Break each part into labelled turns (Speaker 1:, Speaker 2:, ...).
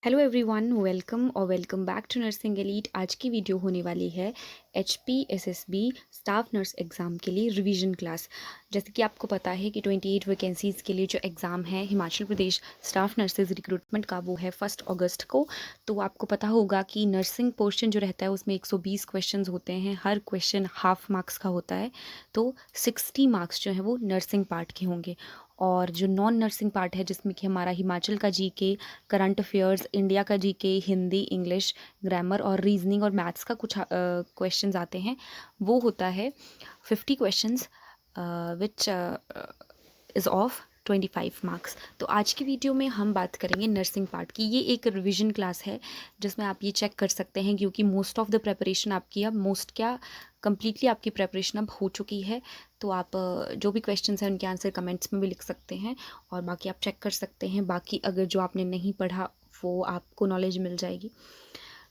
Speaker 1: Hello everyone, welcome back to Nursing Elite. आज की video होने वाली है HPSSB स्टाफ नर्स एग्ज़ाम के लिए रिवीजन क्लास। जैसे कि आपको पता है कि 28 वैकेंसीज़ के लिए जो एग्ज़ाम है Himachal Pradesh staff nurses recruitment का, वो है 1 अगस्त को। तो आपको पता होगा कि नर्सिंग पोर्शन जो रहता है उसमें 120 क्वेश्चंस होते हैं, हर क्वेश्चन हाफ मार्क्स का होता है। तो 60 मार्क्स जो है वो नर्सिंग पार्ट के होंगे, और जो नॉन नर्सिंग पार्ट है जिसमें कि हमारा हिमाचल का जीके, करंट अफेयर्स, इंडिया का जीके, हिंदी, इंग्लिश, ग्रामर और रीजनिंग और मैथ्स का कुछ क्वेश्चंस आते हैं, वो होता है 50 questions which is of 25 marks. तो आज की वीडियो में हम बात करेंगे नर्सिंग पार्ट की। ये एक रिवीजन क्लास है जिसमें आप ये चेक कर सकते हैं, क्योंकि मोस्ट ऑफ द प्रेपरेशन आपकी अब कम्प्लीटली आपकी प्रेपरेशन अब हो चुकी है। तो आप जो भी क्वेश्चंस हैं उनके आंसर कमेंट्स में भी लिख सकते हैं, और बाकी आप चेक कर सकते हैं। बाकी अगर जो आपने नहीं पढ़ा वो आपको नॉलेज मिल जाएगी।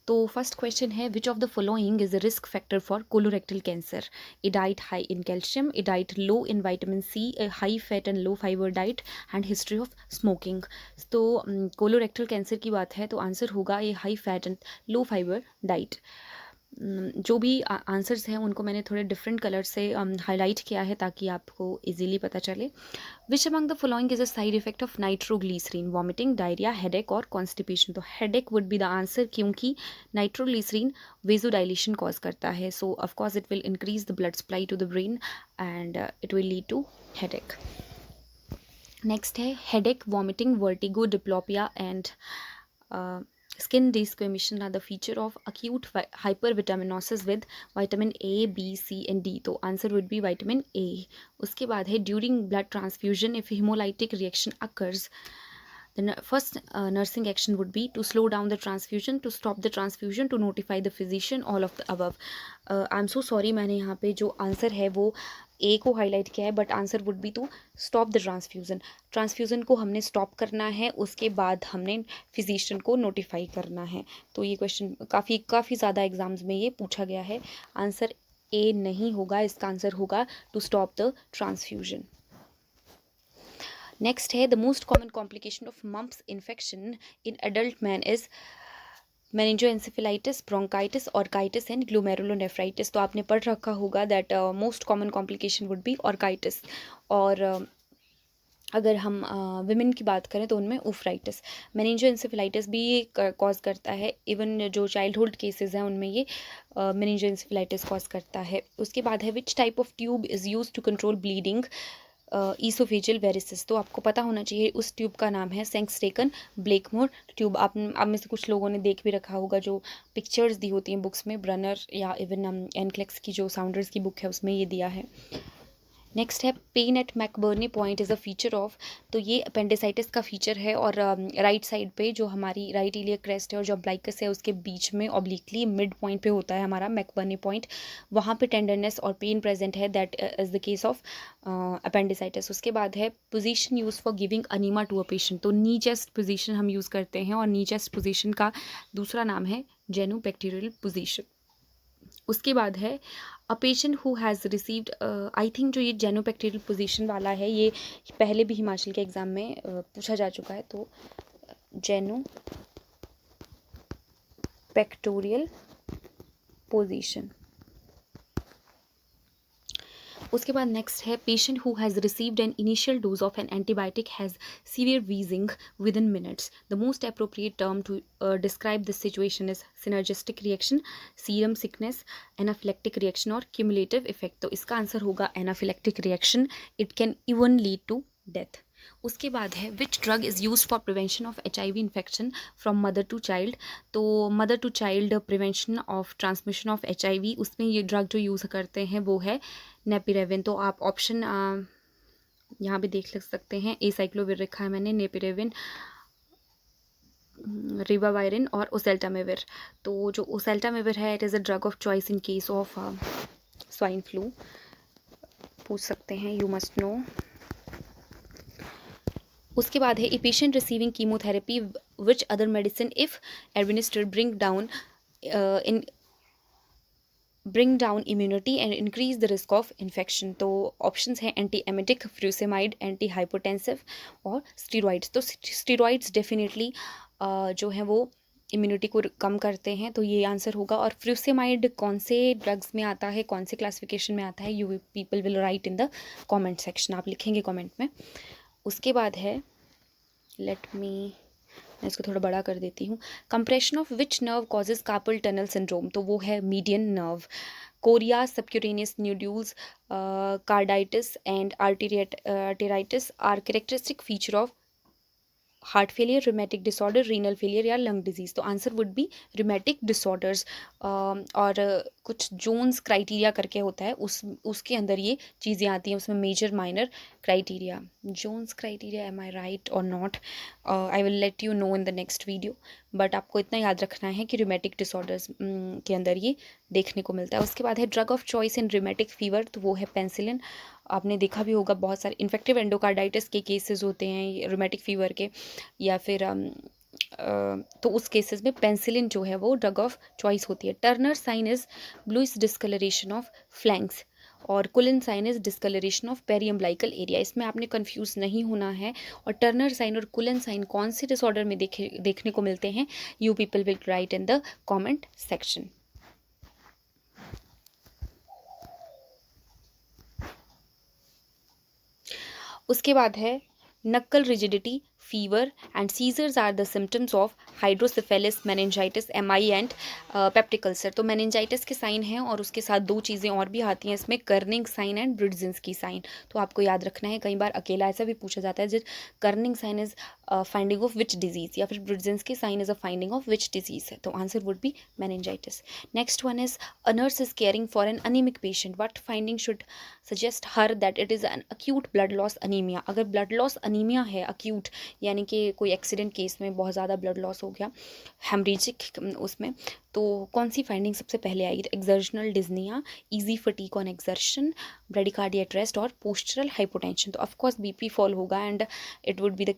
Speaker 1: तो फर्स्ट क्वेश्चन है, which of the following is a risk factor for colorectal cancer? A diet high in calcium, a diet low in vitamin C, a high fat and low fibre diet, and history of smoking. तो colorectal cancer की बात है तो answer होगा a high fat and low fibre diet. जो भी answers हैं उनको मैंने थोड़े डिफरेंट कलर से हाईलाइट किया है ताकि आपको इजीली पता चले। Which among the following is a side effect of nitroglycerin? Vomiting, diarrhoea, headache और कॉन्स्टिपेशन। तो headache would be the answer, क्योंकि नाइट्रोग्लिसरीन वेजोडाइलेशन कॉज करता है। So of course it will increase the blood supply to the brain and it will lead to headache. Next है, headache, vomiting, vertigo, diplopia and skin desquamation are the feature of acute hypervitaminosis with vitamin A, B, C and D. तो answer would be vitamin A. उसके बाद है, during blood transfusion if hemolytic reaction occurs, the first nursing action would be to slow down the transfusion, to stop the transfusion, to notify the physician, all of the above. I am so sorry, मैंने यहाँ पे जो answer है वो ए को highlight किया है, but answer would be to stop the transfusion को हमने स्टॉप करना है, उसके बाद हमने फिजिशियन को नोटिफाई करना है। तो ये क्वेश्चन काफ़ी ज़्यादा एग्जाम्स में ये पूछा गया है। आंसर ए नहीं होगा, इसका आंसर होगा to stop the transfusion. Next है, the most common complication of mumps infection in adult man is meningoencephalitis, bronchitis, orchitis and glomerulonephritis. तो आपने पढ़ रखा होगा that most common complication would be orchitis, और अगर हम विमेन की बात करें तो उनमें उफ्राइटिस। मेनिंजोएंसेफेलाइटिस भी कॉज करता है, इवन जो चाइल्डहुड केसेस हैं उनमें ये मेनिंजोएंसेफेलाइटिस कॉज करता है। उसके बाद है, which type of tube is use to control bleeding? Oesophageal varices. तो आपको पता होना चाहिए, उस ट्यूब का नाम है सेंक्सटेकन ब्लेकमोर ट्यूब। आप में से कुछ लोगों ने देख भी रखा होगा, जो पिक्चर्स दी होती हैं बुक्स में, ब्रनर या इवन एनक्लेक्स की जो साउंडर्स की बुक है उसमें ये दिया है। नेक्स्ट है, pen eight McBurney point is a feature of. तो ये अपेंडिसाइटिस का फीचर है, और राइट साइड पे जो हमारी राइट इलियक क्रेस्ट है और जो अब्लाइकस है उसके बीच में ऑब्लिकली मिड पॉइंट पे होता है हमारा मैकबर्नी पॉइंट। वहाँ पे टेंडरनेस और पेन प्रेजेंट है, that is the case of appendicitis. उसके बाद है, position use for giving enema to a patient. तो नी चेस्ट पोजीशन हम यूज़ करते हैं, और नी चेस्ट पोजीशन का दूसरा नाम है जेनोबैक्टीरियल पोजीशन। उसके बाद है, a patient who has received, I think जो ये जेनोबैक्टीरियल पोजीशन वाला है ये पहले भी हिमाचल के एग्ज़ाम में पूछा जा चुका है। तो जेनोबैक्टीरियल पोजीशन। उसके बाद नेक्स्ट है, patient who has received an initial dose of an antibiotic has severe wheezing within minutes. The most appropriate term to describe this situation is synergistic reaction, serum sickness, anaphylactic reaction और cumulative effect. तो इसका answer होगा anaphylactic reaction. It can even lead to death. उसके बाद है, which drug is use for prevention of HIV infection from mother to child? तो mother to child prevention of transmission of HIV, उसमें ये drug जो use करते हैं वो है नेपिरेविन। तो आप ऑप्शन यहाँ पे देख सकते हैं, एसाइक्लोविर रखा है मैंने, नेपिरेविन, रिबावायरिन और ओसेल्टामेविर। तो जो ओसेल्टामेविर है, it is a drug of choice in case of swine flu. पूछ सकते हैं, यू मस्ट नो। उसके बाद है, a patient receiving chemotherapy which other medicine if administered bring down immunity and increase the risk of infection. तो options हैं, anti emetic, furosemide, anti hypotensive और steroids. तो स्टीरॉइड्स डेफिनेटली जो है वो इम्यूनिटी को कम करते हैं, तो ये आंसर होगा। और फ्यूसेमाइड कौन से ड्रग्स में आता है, कौन से क्लासिफिकेशन में आता है, you people will write in the comment section, आप लिखेंगे कमेंट में। उसके बाद है, मैं इसको थोड़ा बड़ा कर देती हूँ। Compression of which nerve causes carpal tunnel syndrome, तो वो है median nerve. Chorea subcutaneous nodules, carditis and arteritis are characteristic feature of heart failure, rheumatic disorder, renal failure या लंग डिजीज। तो answer would be rheumatic disorders. और कुछ Jones criteria करके होता है, उसके अंदर ये चीज़ें आती हैं, उसमें major minor criteria. Jones criteria, am I right or not, I will let you know in the next video. But आपको इतना याद रखना है कि रिमेटिक डिसऑर्डर्स के अंदर ये देखने को मिलता है। उसके बाद है drug of choice in rheumatic fever, तो वो है पेंसिलिन। आपने देखा भी होगा बहुत सारे इन्फेक्टिव एंडोकार्डाइटिस के केसेस होते हैं रूमेटिक फीवर के, या फिर तो उस केसेस में पेंसिलिन जो है वो ड्रग ऑफ चॉइस होती है। Turner sign is bluish discoloration of flanks, और Cullen sign is discoloration of periumbilical area. इसमें आपने कंफ्यूज नहीं होना है। और टर्नर साइन और कुलिन साइन कौन से डिसऑर्डर में देखने को मिलते हैं, you people will write in the comment section. उसके बाद है nuchal rigidity, fever and seizures are the symptoms of hydrocephalus, meningitis, MI and peptic ulcer. तो मेनिंजाइटिस के साइन हैं, और उसके साथ दो चीज़ें और भी आती हैं इसमें, कर्निंग साइन एंड ब्रिड्जिंस्की साइन। तो आपको याद रखना है, कई बार अकेला ऐसा भी पूछा जाता है, जिस Kernig sign is finding of which disease, या फिर Brudzinski sign is a finding of which disease है। तो answer would be meningitis. Next one is a nurse is caring for an anaemic patient, what finding should suggest her that it is an acute blood loss anaemia. अगर blood loss anaemia है acute, यानी कि कोई accident case में बहुत ज़्यादा blood loss हो गया, हेमरेजिक उसमें, तो कौन सी फाइंडिंग सबसे पहले आएगी? Exertional dyspnoea, easy fatigue on exertion, bradycardiac rest और पोस्चरल हाइपोटेंशन। तो ऑफकोर्स बीपी फॉल होगा, and it would be the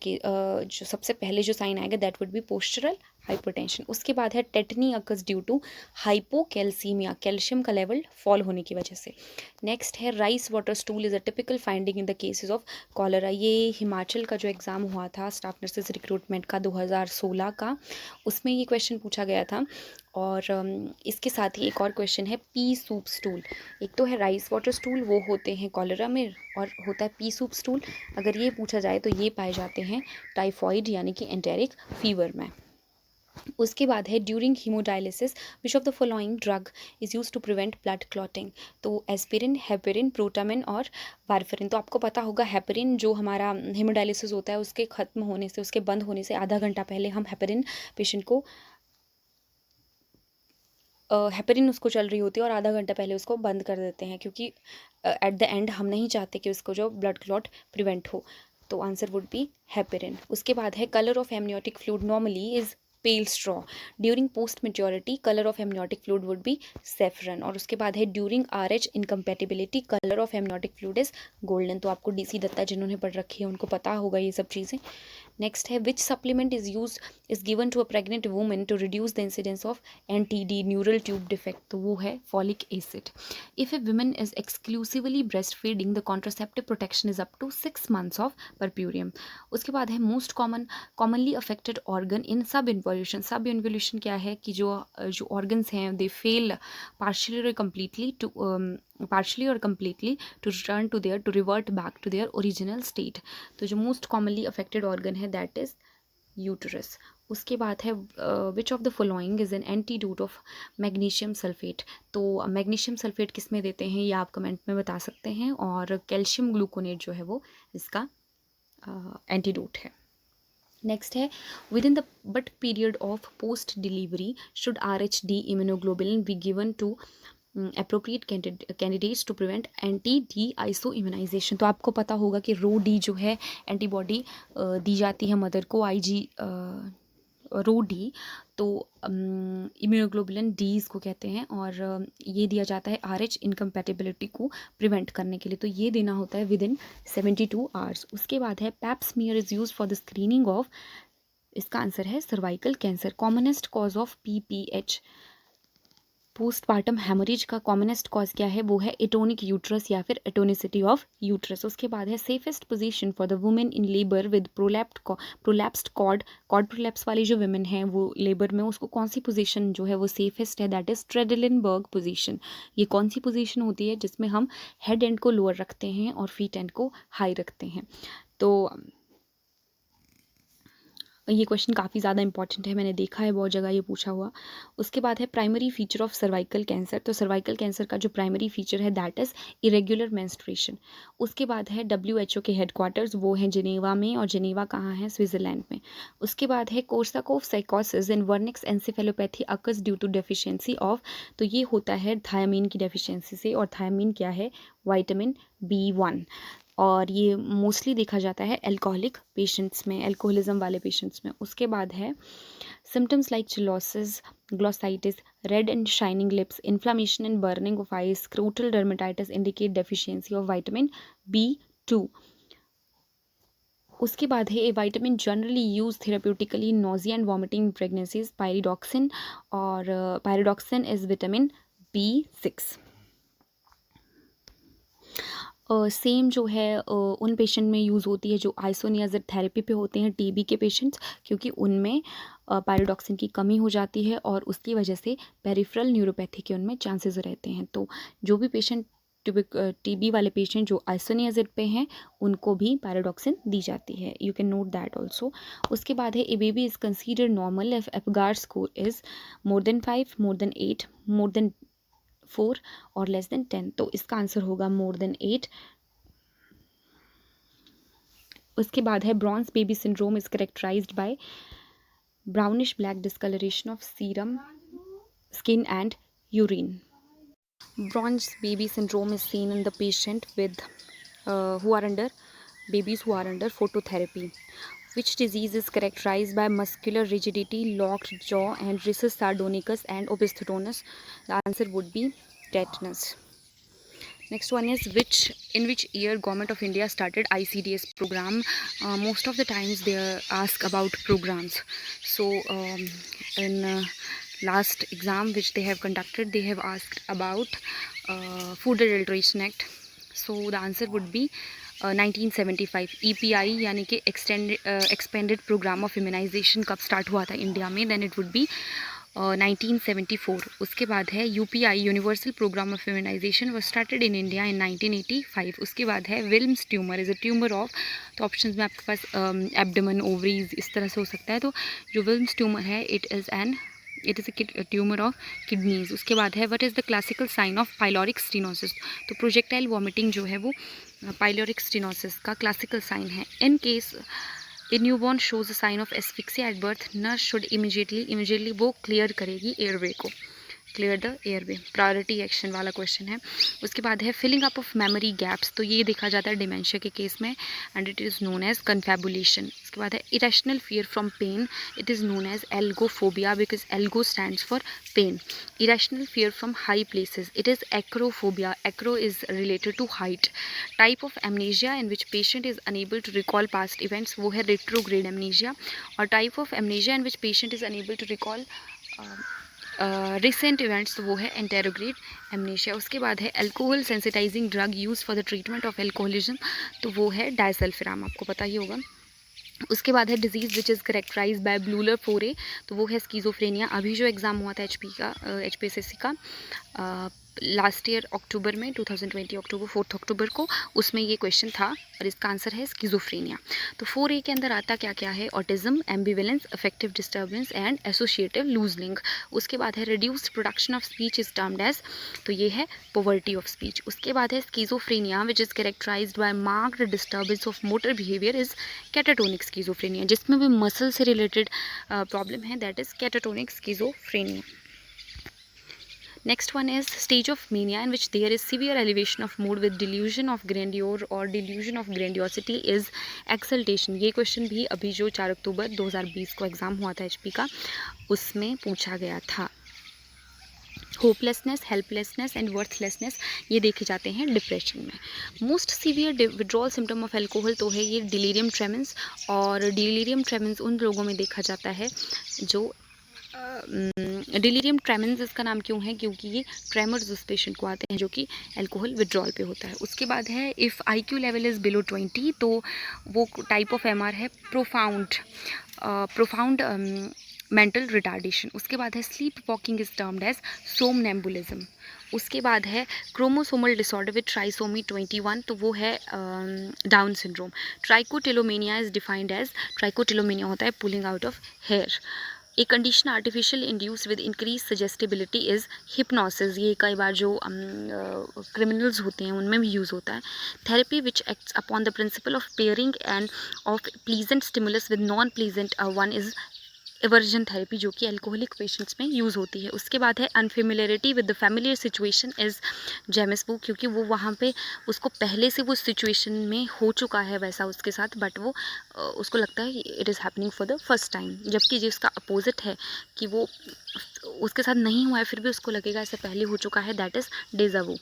Speaker 1: जो सबसे पहले जो साइन आएगा that would be postural hypotension. उसके बाद है tetany occurs due to hypocalcaemia, calcium का लेवल फॉल होने की वजह से। नेक्स्ट है rice water stool is a typical finding in the cases of cholera. ये हिमाचल का जो एग्ज़ाम हुआ था स्टाफ नर्सेज रिक्रूटमेंट का 2016 का, उसमें ये क्वेश्चन पूछा गया था। और इसके साथ ही एक और क्वेश्चन है पी सूप स्टूल। एक तो है राइस वाटर स्टूल, वो होते हैं कॉलरा में, और होता है पी सूप स्टूल। अगर ये पूछा जाए तो ये पाए जाते हैं टाइफॉइड यानी कि एंटेरिक फीवर में। उसके बाद है during haemodialysis which of the following drug is use to prevent blood clotting. तो एस्पिरिन, हेपेरिन, प्रोटामिन और वारफरिन। तो आपको पता होगा हेपेरिन जो हमारा हीमोडायलिसिस होता है उसके ख़त्म होने से, उसके बंद होने से आधा घंटा पहले हम हेपेरिन पेशेंट को हेपेरिन उसको चल रही होती है और आधा घंटा पहले उसको बंद कर देते हैं, क्योंकि एट द एंड हम नहीं चाहते कि उसको जो ब्लड क्लॉट प्रिवेंट हो। तो आंसर वुड बी हेपेरिन। उसके बाद है colour of amniotic fluid normally is pail straw, during post maturity colour of amniotic fluid would be saffron. और उसके बाद है during RH incompatibility colour of amniotic fluid is golden. तो आपको DC Dutta जिन्होंने पढ़ रखी है उनको पता होगा ये सब चीज़ें। नेक्स्ट है which supplement is given to a pregnant women to reduce the incidence of NTD, neural tube defect. तो वो है folic acid. If a women is exclusively breast feeding the contraceptive protection is up to 6 months of puerperium. उसके बाद है most commonly affected organ in subinvolution. सब involution क्या है कि जो ऑर्गन्स हैं दे फेल पार्शियली और completely to revert back to their original state। तो जो मोस्ट कॉमनली अफेक्टेड ऑर्गन है दैट इज यूटरस। उसके बाद है which of the following is an antidote of magnesium sulphate. तो मैग्नीशियम सल्फेट किस में देते हैं ये आप कमेंट में बता सकते हैं, और कैल्शियम ग्लूकोनेट जो है वो इसका एंटीडोट है। नेक्स्ट है within the but period of post delivery should RH-D immunoglobulin be given to appropriate candidates to prevent एंटी-D आइसो इम्यूनाइजेशन। तो आपको पता होगा कि रो-D जो है एंटीबॉडी दी जाती है मदर को, IG रो-D। तो इम्यूनोग्लोबुलिन D इसको कहते हैं, और ये दिया जाता है RH इनकम्पैटिबिलिटी को प्रिवेंट करने के लिए। तो ये देना होता है विद इन 72 आवर्स। उसके बाद है Pap smear is use for the screening of, इसका आंसर है cervical cancer. Commonest cause of PPH postpartum haemorrhage का कॉमनेस्ट कॉज क्या है, वो है एटोनिक यूट्रस या फिर एटोनिसिटी ऑफ यूट्रस। उसके बाद है safest position for the women in labour with prolapsed cord prolapse वाली जो वुमेन है वो लेबर में, उसको कौन सी पोजीशन जो है वो सेफेस्ट है, दैट इज ट्रेडलिनबर्ग पोजीशन। ये कौन सी पोजीशन होती है, जिसमें हम हेड एंड को लोअर रखते हैं और फीट एंड को हाई रखते हैं। तो ये क्वेश्चन काफ़ी ज़्यादा इंपॉर्टेंट है, मैंने देखा है बहुत जगह ये पूछा हुआ। उसके बाद है primary feature of cervical cancer. तो सर्वाइकल कैंसर का जो प्राइमरी फीचर है दैट इज़ इरेगुलर मेंस्ट्रुएशन। उसके बाद है WHO के हेडक्वार्टर्स, वो हैं जिनेवा में, और जिनेवा कहाँ है, स्विट्ज़रलैंड में। उसके बाद है कोर्साकोफ साइकोसिस and Wernicke's encephalopathy occurs due to deficiency of. तो ये होता है थायमीन की डेफिशिएंसी से, और थायमीन क्या है, विटामिन B1। और ये मोस्टली देखा जाता है एल्कोहलिक पेशेंट्स में, एल्कोहलिज्म वाले पेशेंट्स में। उसके बाद है symptoms like cheilosis, glossitis, red and shining lips, inflammation and burning of eyes, scrotal dermatitis indicate deficiency of vitamin B2। उसके बाद है a vitamin generally use therapeutically nausea and vomiting pregnancies, pyridoxine, और pyridoxine is vitamin B6। Same जो है उन patient में use होती है जो आइसोनियाज़िड थेरेपी पे होते हैं, TB के पेशेंट्स, क्योंकि उनमें पायरिडॉक्सिन की कमी हो जाती है और उसकी वजह से पेरिफेरल न्यूरोपैथी के उनमें चांसेस रहते हैं। तो जो भी पेशेंट TB वाले पेशेंट जो आइसोनियाज़िड पे हैं उनको भी पायरिडॉक्सिन दी जाती है, you can note that also. उसके बाद है a baby is considered normal if Apgar score is more than 5, more than 8, more than 4 or less than 10। तो इसका आंसर होगा मोर देन 8। उसके बाद है bronze baby syndrome is characterised by brownish black discolouration of serum, skin and urine. Bronze baby syndrome is seen in the patient with babies who are under phototherapy. Which disease is characterized by muscular rigidity, locked jaw, and rhesus sardonicus and opisthotonus? The answer would be tetanus. Next one is in which year Government of India started ICDS program? Most of the times they ask about programs. So in last exam which they have conducted, they have asked about Food Adulteration Act. So the answer would be 1975 EPI यानी कि expanded program of immunization कब start हुआ था India में, then it would be 1974. उसके बाद है UPI universal programme of immunisation was started in India in 1985. उसके बाद है Wilms tumour is a tumour of, तो ऑप्शन में आपके पास एब्डोमेन, ओवरीज इस तरह से हो सकता है। तो जो विल्म्स ट्यूमर है it is a tumour of kidneys. उसके बाद है what is the classical sign of pyloric stenosis? तो प्रोजेक्टाइल वॉमिटिंग जो है वो पाइलोरिक स्टेनोसिस का क्लासिकल साइन है। In case a newborn shows a sign of asphyxia at birth, nurse should immediately वो क्लियर करेगी एयरवे को, clear the airway, priority action वाला क्वेश्चन है। उसके बाद है filling up of memory gaps, तो ये देखा जाता है डिमेंशिया के केस में and it is known as confabulation. उसके बाद है irrational fear from pain, it is known as algophobia because algo stands for pain. Irrational fear from high places, it is acrophobia, acro is related to height. Type of amnesia in which patient is unable to recall past events, वो है retrograde amnesia. और type of amnesia in which patient is unable to recall recent events, तो वो है anterograde amnesia. उसके बाद है alcohol sensitising drug use for the treatment of alcoholism, तो वो है डायसल्फिराम, आपको पता ही होगा। उसके बाद है disease which is characterise by Bleuler 4A, तो वो है स्कीज़ोफ्रेनिया। अभी जो एग्ज़ाम हुआ था HPSSC का लास्ट ईयर अक्टूबर में 2020 अक्टूबर 4 अक्टूबर को, उसमें ये क्वेश्चन था और इसका आंसर है स्कीज़ोफ्रेनिया। तो 4A के अंदर आता क्या क्या है? Autism, ambivalence, affective disturbance and associative loosening. उसके बाद है reduced production of speech is termed as, तो ये है पॉवर्टी ऑफ स्पीच। उसके बाद है schizophrenia which is characterised by marked disturbance of motor behaviour is catatonic schizophrenia, जिसमें भी मसल से रिलेटेड प्रॉब्लम है that is catatonic schizophrenia. Next one is stage of mania in which there is severe elevation of mood with delusion of grandeur or delusion of grandiosity is exaltation। ये question भी अभी जो 4 अक्टूबर 2020 को exam हुआ था HP का, उसमें पूछा गया था। होपलेसनेस, हेल्पलेसनेस एंड वर्थलेसनेस ये देखे जाते हैं डिप्रेशन में। Most severe withdrawal symptom of alcohol, तो है ये डिलीरियम ट्रेमेंस, और डिलीरियम ट्रेमेंस उन लोगों में देखा जाता है जो डिलीरियम ट्रेमेंस इसका नाम क्यों है, क्योंकि ये ट्रेमर्स उस पेशेंट को आते हैं जो कि अल्कोहल विड्रॉल पे होता है। उसके बाद है if IQ level is below 20, तो वो टाइप ऑफ MR है प्रोफाउंड मेंटल रिटार्डेशन। उसके बाद है sleep walking is termed as somnambulism. उसके बाद है क्रोमोसोमल डिसऑर्डर विद ट्राइसोमी 21, तो वो है Down syndrome. Trichotillomania is defined as, trichotillomania होता है pulling out of hair. A condition artificial induce with increase suggestibility is hypnosis. ये कई बार जो क्रिमिनल्स होते हैं उनमें भी यूज़ होता है। Therapy which acts upon the principle of pairing end of pleasant stimulus with non pleasant one is aversion therapy, जो कि अल्कोहलिक पेशेंट्स में यूज़ होती है। उसके बाद है unfamiliarity with the familiar situation is jamais vu, क्योंकि वो वहाँ पे उसको पहले से वो सिचुएशन में हो चुका है वैसा उसके साथ, बट वो उसको लगता है it is happening for the first time. जबकि जो उसका अपोजिट है कि वो उसके साथ नहीं हुआ है फिर भी उसको लगेगा ऐसे पहले हो चुका है, that is deja vu.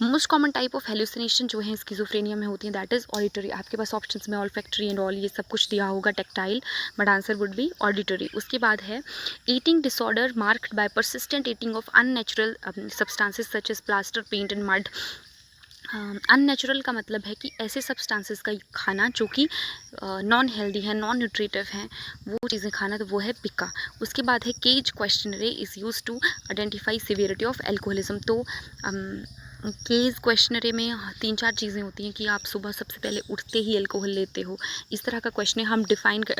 Speaker 1: Most common type of hallucination जो है स्किज़ोफ्रेनिया में होती है दैट इज़ ऑडिटरी। आपके पास ऑप्शंस में ऑल्फैक्टरी एंड ऑल ये सब कुछ दिया होगा, tactile, but answer would be auditory. उसके बाद है eating disorder marked by persistent eating of unnatural substances such as plaster, paint and mud. Unnatural का मतलब है कि ऐसे सब्सटेंसेस का खाना जो कि नॉन हेल्दी है, नॉन न्यूट्रिटिव हैं, वो चीज़ें खाना, तो वो है पिका। उसके बाद है CAGE questionnaire is use to identify severity of alcoholism. तो केज क्वेश्चनरी में 3-4 चीज़ें होती हैं कि आप सुबह सबसे पहले उठते ही अल्कोहल लेते हो, इस तरह का क्वेश्चन हम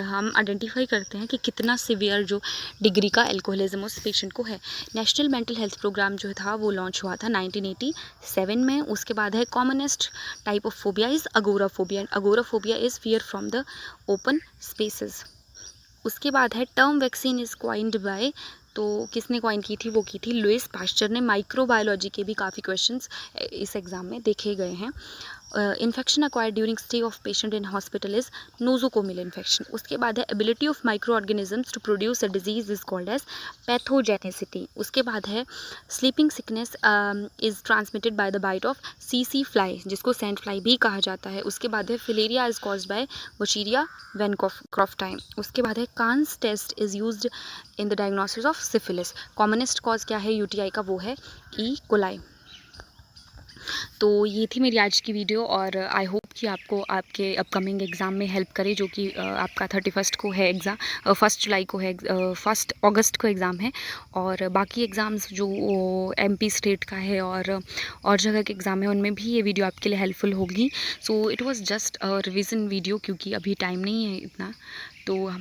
Speaker 1: हम आइडेंटिफाई करते हैं कि कितना सिवियर जो डिग्री का एल्कोहलिज्म उस पेशेंट को है। नेशनल मेंटल हेल्थ प्रोग्राम जो था वो लॉन्च हुआ था 1987 में। उसके बाद है commonest type of phobia is agoraphobia. Agoraphobia is fear from the open spaces. उसके बाद है term vaccine is coined by, तो किसने क्वाइन की थी, वो की थी लुइस पास्चर ने। माइक्रोबायोलॉजी के भी काफ़ी क्वेश्चंस इस एग्ज़ाम में देखे गए हैं। Infection acquired during stay of patient in hospital is nosocomial infection. उसके बाद है ability of micro organisms to produce a disease is called as pathogenicity. उसके बाद है sleeping sickness is transmitted by the bite of सी fly, जिसको sand fly भी कहा जाता है। उसके बाद है filaria is caused by Wuchereria bancrofti. उसके बाद है Kahn's test is used in the diagnosis of syphilis. Commonest cause क्या है यूटीआई का, वो है ई कोलाई। तो ये थी मेरी आज की वीडियो और आई होप कि आपको आपके अपकमिंग एग्ज़ाम में हेल्प करे, जो कि आपका 31 को है एग्ज़ाम, 1 जुलाई को है, 1 अगस्त को एग्ज़ाम है। और बाकी एग्ज़ाम्स जो MP स्टेट का है और जगह के एग्ज़ाम है उनमें भी ये वीडियो आपके लिए हेल्पफुल होगी। So it was just a revision video, क्योंकि अभी टाइम नहीं है इतना। तो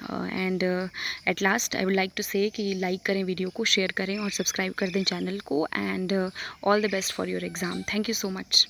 Speaker 1: and at last I would like to say कि लाइक करें वीडियो को, शेयर करें और सब्सक्राइब कर दें चैनल को। And all the best for your exam. Thank you so much.